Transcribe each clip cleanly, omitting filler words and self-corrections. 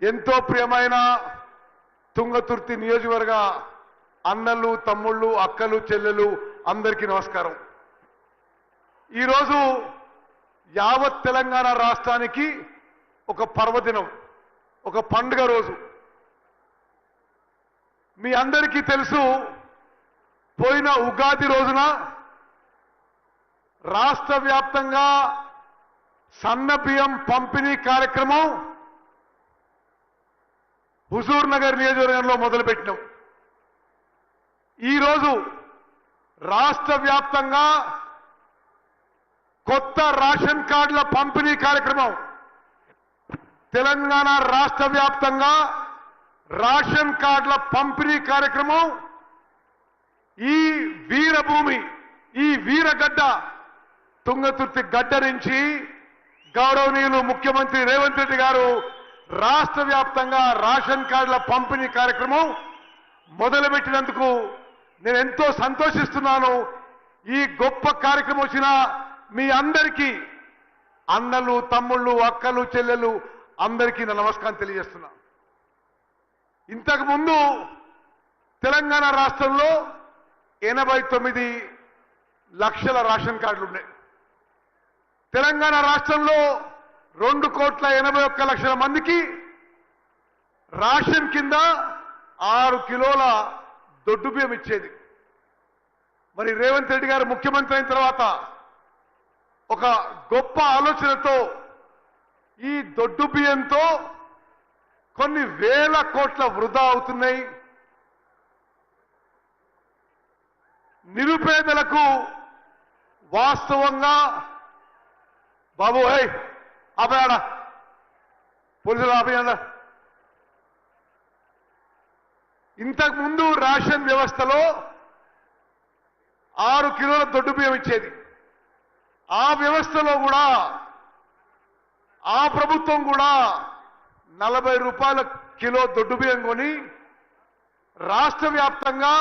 ఎంతో ప్రియమైన తుంగతుర్తి నియోజకవర్గ అన్నలు తమ్ముళ్ళు అక్కలు చెల్లెలు అందరికీ నమస్కారం. ఈరోజు యావత్ తెలంగాణ రాష్ట్రానికి ఒక పర్వదినం, ఒక పండుగ రోజు. మీ అందరికీ తెలుసు, పోయిన ఉగాది రోజున రాష్ట్ర వ్యాప్తంగా సన్న బియ్యం పంపిణీ కార్యక్రమం హుజూర్ నగర్ నియోజకవర్గంలో మొదలుపెట్టినాం. ఈరోజు రాష్ట్ర వ్యాప్తంగా కొత్త రేషన్ కార్డుల పంపిణీ కార్యక్రమం, తెలంగాణ రాష్ట్ర వ్యాప్తంగా రేషన్ కార్డుల పంపిణీ కార్యక్రమం ఈ వీరభూమి, ఈ వీరగడ్డ తుంగతుర్తి గడ్డ నుంచి గౌరవనీయులు ముఖ్యమంత్రి రేవంత్ రెడ్డి గారు రాష్ట్ర వ్యాప్తంగా రేషన్ కార్డుల పంపిణీ కార్యక్రమం మొదలుపెట్టినందుకు నేను ఎంతో సంతోషిస్తున్నాను. ఈ గొప్ప కార్యక్రమం వచ్చిన మీ అందరికీ, అన్నలు తమ్ముళ్ళు అక్కలు చెల్లెలు అందరికీ నా నమస్కారం తెలియజేస్తున్నా. ఇంతకుముందు తెలంగాణ రాష్ట్రంలో 89 లక్షల రేషన్ కార్డులు ఉన్నాయి. తెలంగాణ రాష్ట్రంలో 2,81,00,000 మందికి రేషన్ కింద 6 కిలోల దొడ్డు బియ్యం ఇచ్చేది. మరి రేవంత్ రెడ్డి గారు ముఖ్యమంత్రి అయిన తర్వాత ఒక గొప్ప ఆలోచనతో ఈ దొడ్డు బియ్యంతో కొన్ని వేల కోట్ల వృధా అవుతున్నాయి. నిరుపేదలకు వాస్తవంగా బాబు ఆపయాడ పోలీసులు ఆపయాడ. ఇంతకుముందు రేషన్ వ్యవస్థలో 6 కిలోల దొడ్డు బియ్యం ఇచ్చేది. ఆ వ్యవస్థలో కూడా ఆ ప్రభుత్వం కూడా 40 రూపాయల కిలో దొడ్డు బియ్యం కొని రాష్ట్ర వ్యాప్తంగా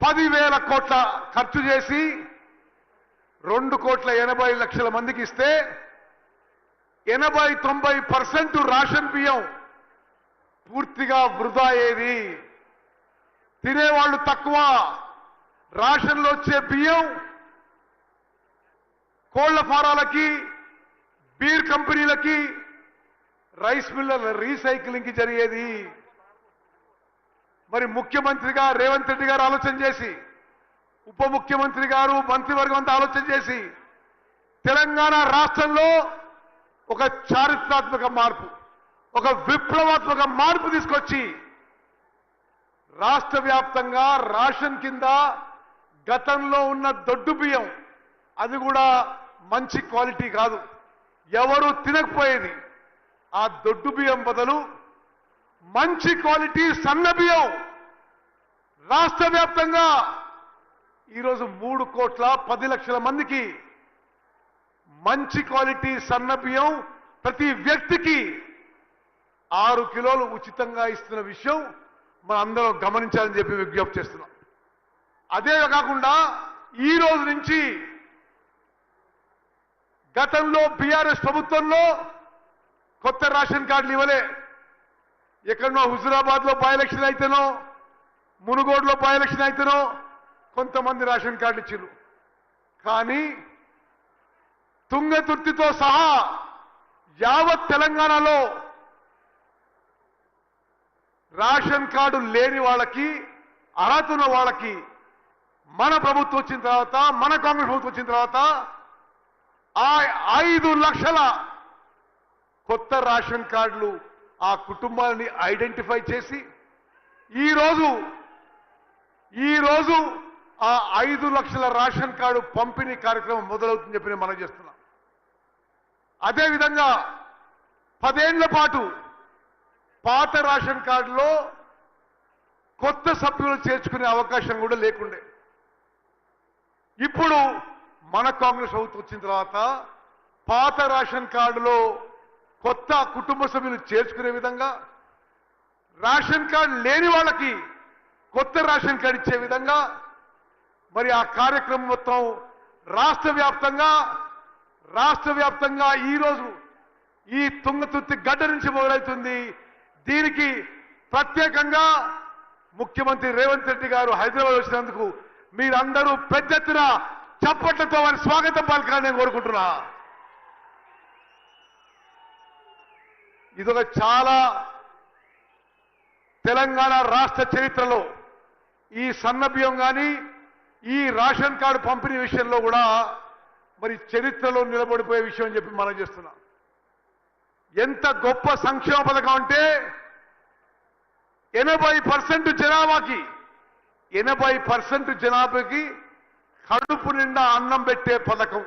10,000 కోట్ల ఖర్చు చేసి 2,80,00,000 మందికి ఇస్తే 80-90% రేషన్ బియ్యం పూర్తిగా వృధా అయ్యేది. తినేవాళ్ళు తక్కువ. రేషన్లో వచ్చే బియ్యం కోళ్ల ఫారాలకి, బీర్ కంపెనీలకి, రైస్ మిల్లర్ల రీసైక్లింగ్కి జరిగేది. మరి ముఖ్యమంత్రిగా రేవంత్ రెడ్డి గారు ఆలోచన చేసి, ఉప ముఖ్యమంత్రి గారు మంత్రివర్గం అంతా ఆలోచన చేసి తెలంగాణ రాష్ట్రంలో ఒక చారిత్రాత్మక మార్పు, ఒక విప్లవాత్మక మార్పు తీసుకొచ్చి రాష్ట్ర వ్యాప్తంగా రేషన్ కింద గతంలో ఉన్న దొడ్డు బియ్యం, అది కూడా మంచి క్వాలిటీ కాదు, ఎవరు తినకపోయేది, ఆ దొడ్డు బియ్యం బదులు మంచి క్వాలిటీ సన్న బియ్యం రాష్ట్ర వ్యాప్తంగా ఈరోజు 3,10,00,000 మందికి మంచి క్వాలిటీ సన్న బియ్యం ప్రతి వ్యక్తికి 6 కిలోలు ఉచితంగా ఇస్తున్న విషయం మన అందరం గమనించాలని చెప్పి విజ్ఞప్తి చేస్తున్నాం. అదే కాకుండా ఈ రోజు నుంచి గతంలో బీఆర్ఎస్ ప్రభుత్వంలో కొత్త రేషన్ కార్డులు ఇవ్వలే. ఎక్కడనో హుజురాబాద్ లో బై ఎలక్షన్ అయితేనో, మునుగోడులో బై ఎలక్షన్ అయితేనో కొంతమంది రేషన్ కార్డులు ఇచ్చారు. కానీ తుంగతుర్తితో సహా యావత్ తెలంగాణలో రేషన్ కార్డు లేని వాళ్ళకి, అర్హత ఉన్న వాళ్ళకి మన ప్రభుత్వం వచ్చిన తర్వాత, మన కాంగ్రెస్ ప్రభుత్వం వచ్చిన తర్వాత 5 లక్షల కొత్త రేషన్ కార్డులు ఆ కుటుంబాలని ఐడెంటిఫై చేసి ఈరోజు ఆ 5 లక్షల రేషన్ కార్డు పంపిణీ కార్యక్రమం మొదలవుతుందని చెప్పి నేను మనం చేస్తున్నాం. అదేవిధంగా 10 ఏళ్ల పాటు పాత రేషన్ కార్డులో కొత్త సభ్యులు చేర్చుకునే అవకాశం కూడా లేకుండే. ఇప్పుడు మన కాంగ్రెస్ ప్రభుత్వం వచ్చిన తర్వాత పాత రేషన్ కార్డులో కొత్త కుటుంబ సభ్యులు చేర్చుకునే విధంగా, రేషన్ కార్డు లేని వాళ్ళకి కొత్త రేషన్ కార్డు ఇచ్చే విధంగా మరి ఆ కార్యక్రమం మొత్తం రాష్ట్ర వ్యాప్తంగా ఈరోజు ఈ తుంగతుర్తి గడ్డ నుంచి మొదలవుతుంది. దీనికి ప్రత్యేకంగా ముఖ్యమంత్రి రేవంత్ రెడ్డి గారు హైదరాబాద్ వచ్చినందుకు మీరందరూ పెద్ద ఎత్తున చప్పట్లతో వారి స్వాగతం పలకాలని నేను కోరుకుంటున్నా. ఇదొక చాలా తెలంగాణ రాష్ట్ర చరిత్రలో ఈ సన్నబియ్యం కానీ ఈ రేషన్ కార్డు పంపిణీ విషయంలో కూడా మరి చరిత్రలో నిలబడిపోయే విషయం అని చెప్పి మనం చేస్తున్నాం. ఎంత గొప్ప సంక్షేమ పథకం అంటే 80% జనాభాకి కడుపు నిండా అన్నం పెట్టే పథకం.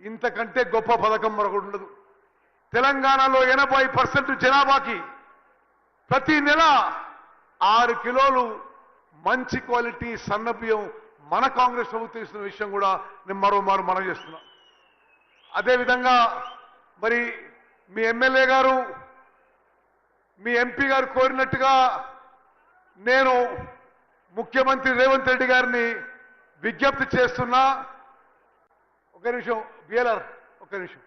ఇంతకంటే గొప్ప పథకం మరొకటి ఉండదు. తెలంగాణలో 80% జనాభాకి ప్రతి నెల 6 కిలోలు మంచి క్వాలిటీ సన్నబియ్యం మన కాంగ్రెస్ ప్రభుత్వం ఇస్తున్న విషయం కూడా నేను మరోమారు మనం చేస్తున్నాం. అదేవిధంగా మరి మీ ఎమ్మెల్యే గారు మీ ఎంపీ గారు కోరినట్టుగా నేను ముఖ్యమంత్రి రేవంత్ రెడ్డి గారిని విజ్ఞప్తి చేస్తున్నా. ఒక నిమిషం బిఎల్ఆర్, ఒక నిమిషం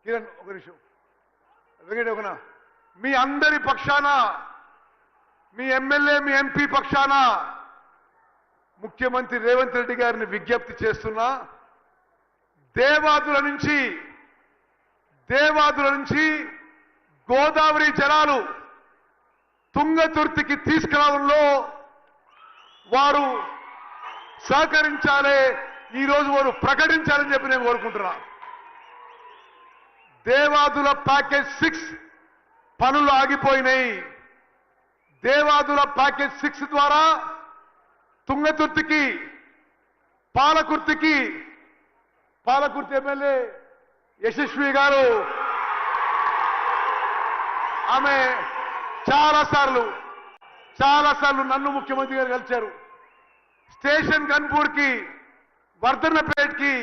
కిరణ్, ఒక నిమిషం వెంకట, ఒకనా మీ అందరి పక్షాన మీ ఎమ్మెల్యే మీ ఎంపీ పక్షాన ముఖ్యమంత్రి రేవంత్ రెడ్డి గారిని విజ్ఞప్తి చేస్తున్నా. దేవాదుల నుంచి గోదావరి జలాలు తుంగతుర్తికి తీసుకురావడంలో వారు సహకరించాలి, ఈరోజు వారు ప్రకటించాలని చెప్పి నేను కోరుకుంటున్నా. దేవాదుల ప్యాకేజ్ 6 పనులు ఆగిపోయినాయి. దేవాదుల ప్యాకేజ్ 6 ద్వారా తుంగతుర్తికి పాలకుర్తి ఎమ్మెల్యే యశస్వి గారు ఆమె చాలాసార్లు నన్ను ముఖ్యమంత్రి గారు కలిశారు. స్టేషన్ గన్పూర్కి వర్ధన్నపేట్కి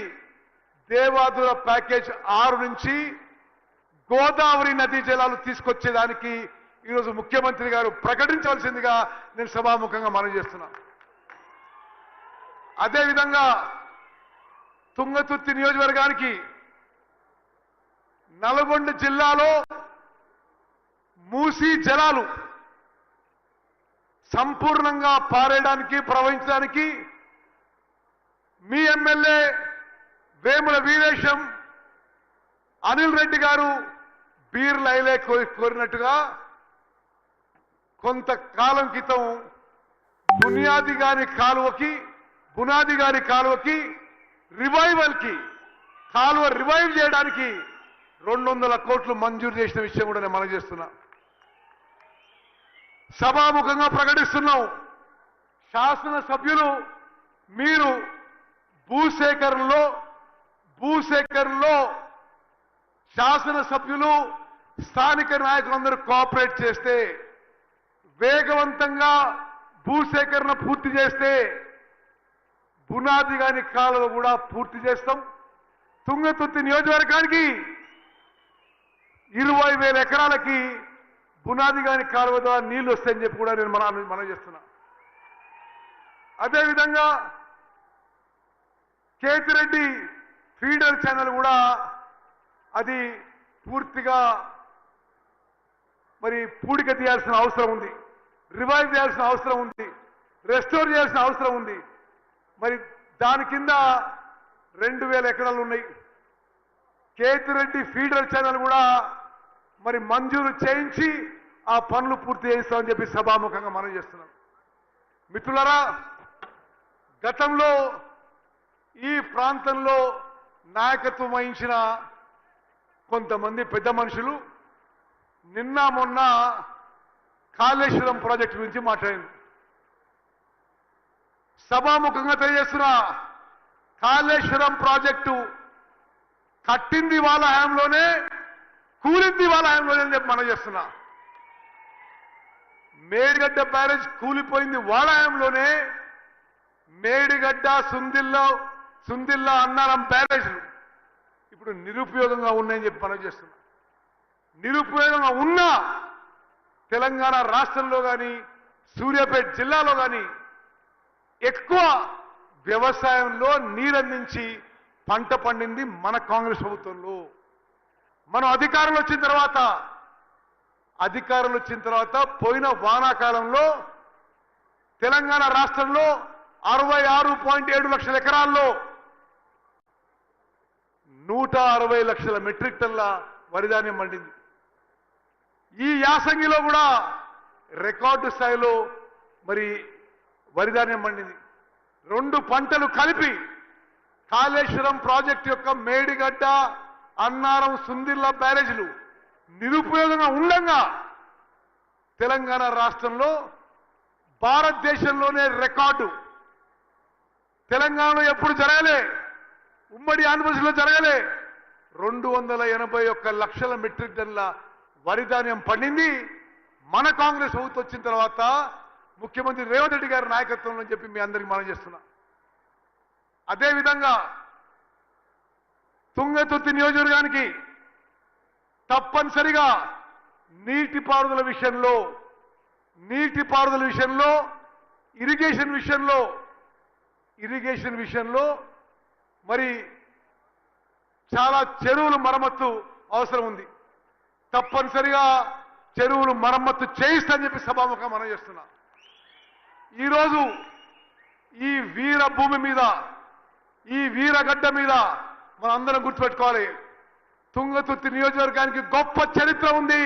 దేవాదుల ప్యాకేజ్ 6 నుంచి గోదావరి నదీ జలాలు తీసుకొచ్చేదానికి ఈరోజు ముఖ్యమంత్రి గారు ప్రకటించవలసిందిగా నేను సభాముఖంగా మనవి చేస్తున్నా. అదేవిధంగా తుంగతుర్తి నియోజకవర్గానికి నల్గొండ జిల్లాలో మూసీ జలాలు సంపూర్ణంగా పారేయడానికి ప్రవహించడానికి మీ ఎమ్మెల్యే వేముల వీరేశం అనిల్ రెడ్డి గారు బీర్లైలే కోరినట్టుగా కొంతకాలం క్రితం బునియాది గారి కాలువకి కాలువ రివైవ్ చేయడానికి 200 కోట్లు మంజూరు చేసిన విషయం కూడా నేను మనవి చేస్తున్నా. సభాముఖంగా ప్రకటిస్తున్నాం. శాసనసభ్యులు మీరు భూసేకరణలో శాసనసభ్యులు స్థానిక నాయకులందరూ కోఆపరేట్ చేస్తే, వేగవంతంగా భూసేకరణ పూర్తి చేస్తే బునాది గాని కాలువ కూడా పూర్తి చేస్తాం. తుంగతుర్తి నియోజకవర్గానికి 20,000 ఎకరాలకి బునాది గాని కాలువ ద్వారా నీళ్లు వస్తాయని చెప్పి కూడా నేను మనం చేస్తున్నా. అదేవిధంగా కేతిరెడ్డి ఫీడర్ ఛానల్ కూడా అది పూర్తిగా మరి పూడిక తీయాల్సిన అవసరం ఉంది, రివైవ్ చేయాల్సిన అవసరం ఉంది, రెస్టోర్ చేయాల్సిన అవసరం ఉంది. మరి దాని కింద 2,000 ఎకరాలు ఉన్నాయి. కేతిరెడ్డి ఫీడర్ ఛానల్ కూడా మరి మంజూరు చేయించి ఆ పనులు పూర్తి చేయిస్తామని చెప్పి సభాముఖంగా మనం చేస్తున్నాం. మిత్రులారా, గతంలో ఈ ప్రాంతంలో నాయకత్వం వహించిన కొంతమంది పెద్ద మనుషులు నిన్న మొన్న కాళేశ్వరం ప్రాజెక్టు గురించి మాట్లాడింది. సభాముఖంగా తెలియజేస్తున్నా, కాళేశ్వరం ప్రాజెక్టు కట్టింది వాళ్ళ హయాంలోనే, కూలింది వాళ్ళ హయాంలోనే అని చెప్పి మనం చేస్తున్నా. మేడిగడ్డ బ్యారేజ్ కూలిపోయింది వాళ్ళ హయాంలోనే. మేడిగడ్డ సుందిల్లా అన్నారం బ్యారేజ్లు ఇప్పుడు నిరుపయోగంగా ఉన్నాయని చెప్పి మనం చేస్తున్నా. నిరుపయోగంగా ఉన్నా తెలంగాణ రాష్ట్రంలో కానీ సూర్యాపేట జిల్లాలో కానీ ఎక్కువ వ్యవసాయంలో నీరందించి పంట పండింది మన కాంగ్రెస్ ప్రభుత్వంలో. మనం అధికారంలో వచ్చిన తర్వాత పోయిన వానాకాలంలో తెలంగాణ రాష్ట్రంలో 66.7 లక్షల ఎకరాల్లో 160 లక్షల మెట్రిక్ టన్ల వరిధాన్యం పండింది. ఈ యాసంగిలో కూడా రికార్డు స్థాయిలో మరి వరిధాన్యం పండింది. 2 పంటలు కలిపి కాళేశ్వరం ప్రాజెక్టు యొక్క మేడిగడ్డ, అన్నారం, సుందిల్ల బ్యారేజీలు నిరుపయోగంగా ఉండగా తెలంగాణ రాష్ట్రంలో భారతదేశంలోనే రికార్డు, తెలంగాణలో ఎప్పుడు జరగలే, ఉమ్మడి ఆంధ్రప్రదేశ్లో జరగలే, 281 లక్షల మెట్రిక్ టన్ల వరిధాన్యం పండింది. మన కాంగ్రెస్ ప్రభుత్వం వచ్చిన తర్వాత ముఖ్యమంత్రి రేవంత్ రెడ్డి గారి నాయకత్వంలో చెప్పి మీ అందరికీ మనం చేస్తున్నా. అదేవిధంగా తుంగతుర్తి నియోజకవర్గానికి తప్పనిసరిగా నీటిపారుదల విషయంలో ఇరిగేషన్ విషయంలో మరి చాలా చెరువులు మరమ్మత్తు అవసరం ఉంది. తప్పనిసరిగా చెరువులు మరమ్మత్తు చేయిస్తని చెప్పి సభాముఖంగా మనం చేస్తున్నా. ఈరోజు ఈ వీర భూమి మీద, ఈ వీరగడ్డ మీద మనం అందరం గుర్తుపెట్టుకోవాలి, తుంగతుర్తి నియోజకవర్గానికి గొప్ప చరిత్ర ఉంది.